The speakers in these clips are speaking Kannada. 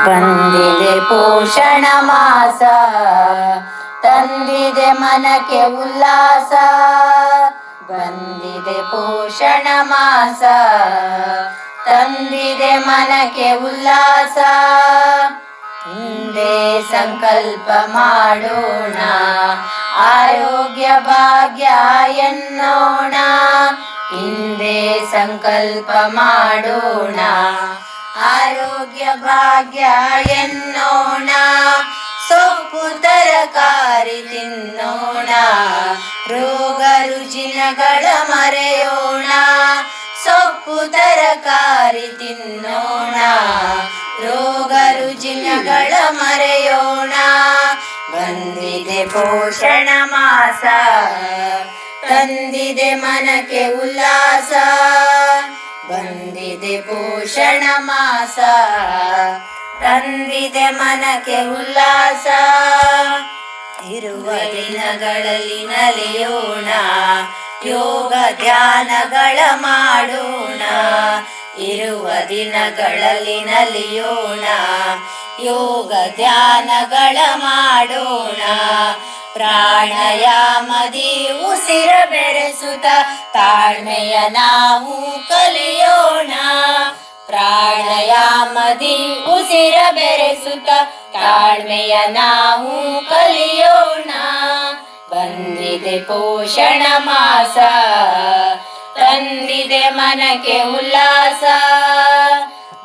ಬಂದಿದೆ ಪೋಷಣ ಮಾಸ, ತಂದಿದೆ ಮನಕ್ಕೆ ಉಲ್ಲಾಸ. ಬಂದಿದೆ ಪೋಷಣ ಮಾಸ, ತಂದಿದೆ ಮನಕ್ಕೆ ಉಲ್ಲಾಸ. ಹಿಂದೆ ಸಂಕಲ್ಪ ಮಾಡೋಣ, ಆರೋಗ್ಯ ಭಾಗ್ಯ ಎನ್ನೋಣ. ಹಿಂದೆ ಸಂಕಲ್ಪ ಮಾಡೋಣ, ಆರೋಗ್ಯ ಭಾಗ್ಯ ಎನ್ನೋಣ. ಸೊಪ್ಪು ತರಕಾರಿ ತಿನ್ನೋಣ, ರೋಗ ರುಜಿನಗಳ ಮರೆಯೋಣ. ಸೊಪ್ಪು ತರಕಾರಿ ತಿನ್ನೋಣ, ರೋಗ ರುಜಿನಗಳ ಮರೆಯೋಣ. ಬಂದಿದೆ ಪೋಷಣ ಮಾಸ, ತಂದಿದೆ ಮನಕ್ಕೆ ಉಲ್ಲಾಸ. ಬಂದಿದೆ ಪೋಷಣ ಮಾಸ, ತಂದಿದೆ ಮನಕ್ಕೆ ಉಲ್ಲಾಸ. ಇರುವ ದಿನಗಳಲ್ಲಿ ನಲಿಯೋಣ, ಯೋಗ ಧ್ಯಾನಗಳ ಮಾಡೋಣ. ಇರುವ ದಿನಗಳಲ್ಲಿ ನಲಿಯೋಣ, ಯೋಗ ಧ್ಯಾನಗಳ ಮಾಡೋಣ. ಪ್ರಾಣಾಯಾಮದಿ ಉಸಿರ ಬೆರೆಸುತ್ತ ತಾಳ್ಮೆಯ ನಾವು ಕಲಿಯೋಣ. ಪ್ರಾಣಾಯಾಮದಿ ಉಸಿರ ಬೆರೆಸುತ್ತ ತಾಳ್ಮೆಯ ನಾವು ಕಲಿಯೋಣ. ಬಂದಿದೆ ಪೋಷಣ ಮಾಸ, ತಂದಿದೆ ಮನಕ್ಕೆ ಉಲ್ಲಾಸ.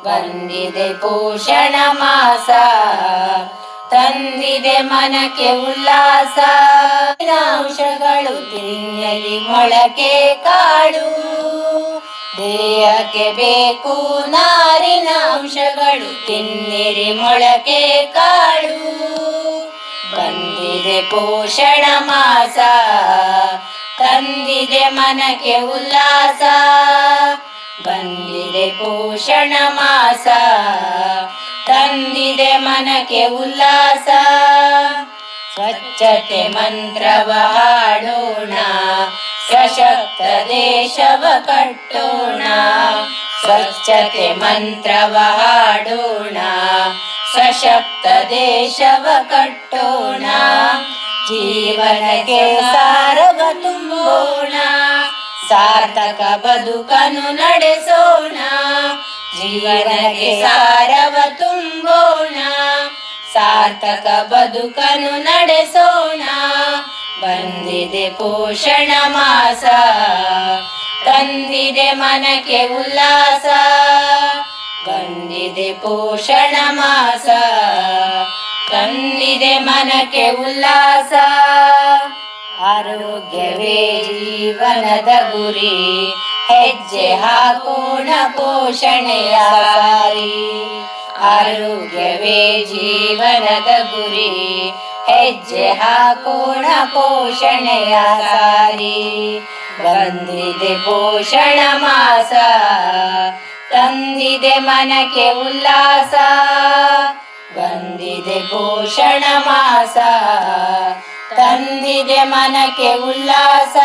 ಬಂದಿದೆ ಪೋಷಣ ಮಾಸ, ತಂದಿದೆ ಮನಕ್ಕೆ ಉಲ್ಲಾಸ. ಅಂಶಗಳು ತಿನ್ನಲಿ ಮೊಳಕೆ ಕಾಳು, ದೇಹಕ್ಕೆ ಬೇಕು ನಾರಿನ ಅಂಶಗಳು ತಿನ್ನಿರಿ ಮೊಳಕೆ ಕಾಳು. ಬಂದಿದೆ ಪೋಷಣ ಮಾಸ, ತಂದಿದೆ ಮನಕ್ಕೆ ಉಲ್ಲಾಸ. ಬಂದಿದೆ ಪೋಷಣ ಮಾಸ, ತಂದಿದೆ ಮನಕ್ಕೆ ಉಲ್ಲಾಸ. ಸ್ವಚ್ಛತೆ ಮಂತ್ರವ ಹಾಡೋಣ, ಸಶಕ್ತ ದೇಶವ ಕಟ್ಟೋಣ. ಸ್ವಚ್ಛತೆ ಮಂತ್ರವ ಹಾಡೋಣ, ಸಶಕ್ತ ದೇಶವ ಕಟ್ಟೋಣ. ಜೀವನಕ್ಕೆ ಸಾರವ ತುಂಬೋಣ, ಸಾರ್ಥಕ ಬದುಕನ್ನು ನಡೆಸೋಣ. ಜೀವನಕ್ಕೆ ಸಾರವ ತುಂಬೋಣ, ಸಾರ್ಥಕ ಬದುಕನ್ನು ನಡೆಸೋಣ. ಬಂದಿದೆ ಪೋಷಣ ಮಾಸ, ತಂದಿದೆ ಮನಕ್ಕೆ ಉಲ್ಲಾಸ. ಬಂದಿದೆ ಪೋಷಣ ಮಾಸ, ತಂದಿದೆ ಮನಕ್ಕೆ ಉಲ್ಲಾಸ. ಆರೋಗ್ಯವೇ ಜೀವನದ ಗುರಿ, ಹೆಜ್ಜೆ ಹಾಕೋಣ ಪೋಷಣೆಯ ಸಾರಿ. ಆರೋಗ್ಯವೇ ಜೀವನದ ಗುರಿ, ಹೆಜ್ಜೆ ಹಾಕೋಣ ಪೋಷಣೆಯ ಸಾರಿ. ಬಂದಿದೆ ಪೋಷಣ ಮಾಸ, ತಂದಿದೆ ಮನಕ್ಕೆ ಉಲ್ಲಾಸ. ಬಂದಿದೆ ಪೋಷಣ ಮಾಸ, ತಂದಿದೆ ಮನಕ್ಕೆ ಉಲ್ಲಾಸ.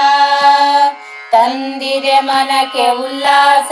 ತಂದಿದೆ ಮನಕ್ಕೆ ಉಲ್ಲಾಸ.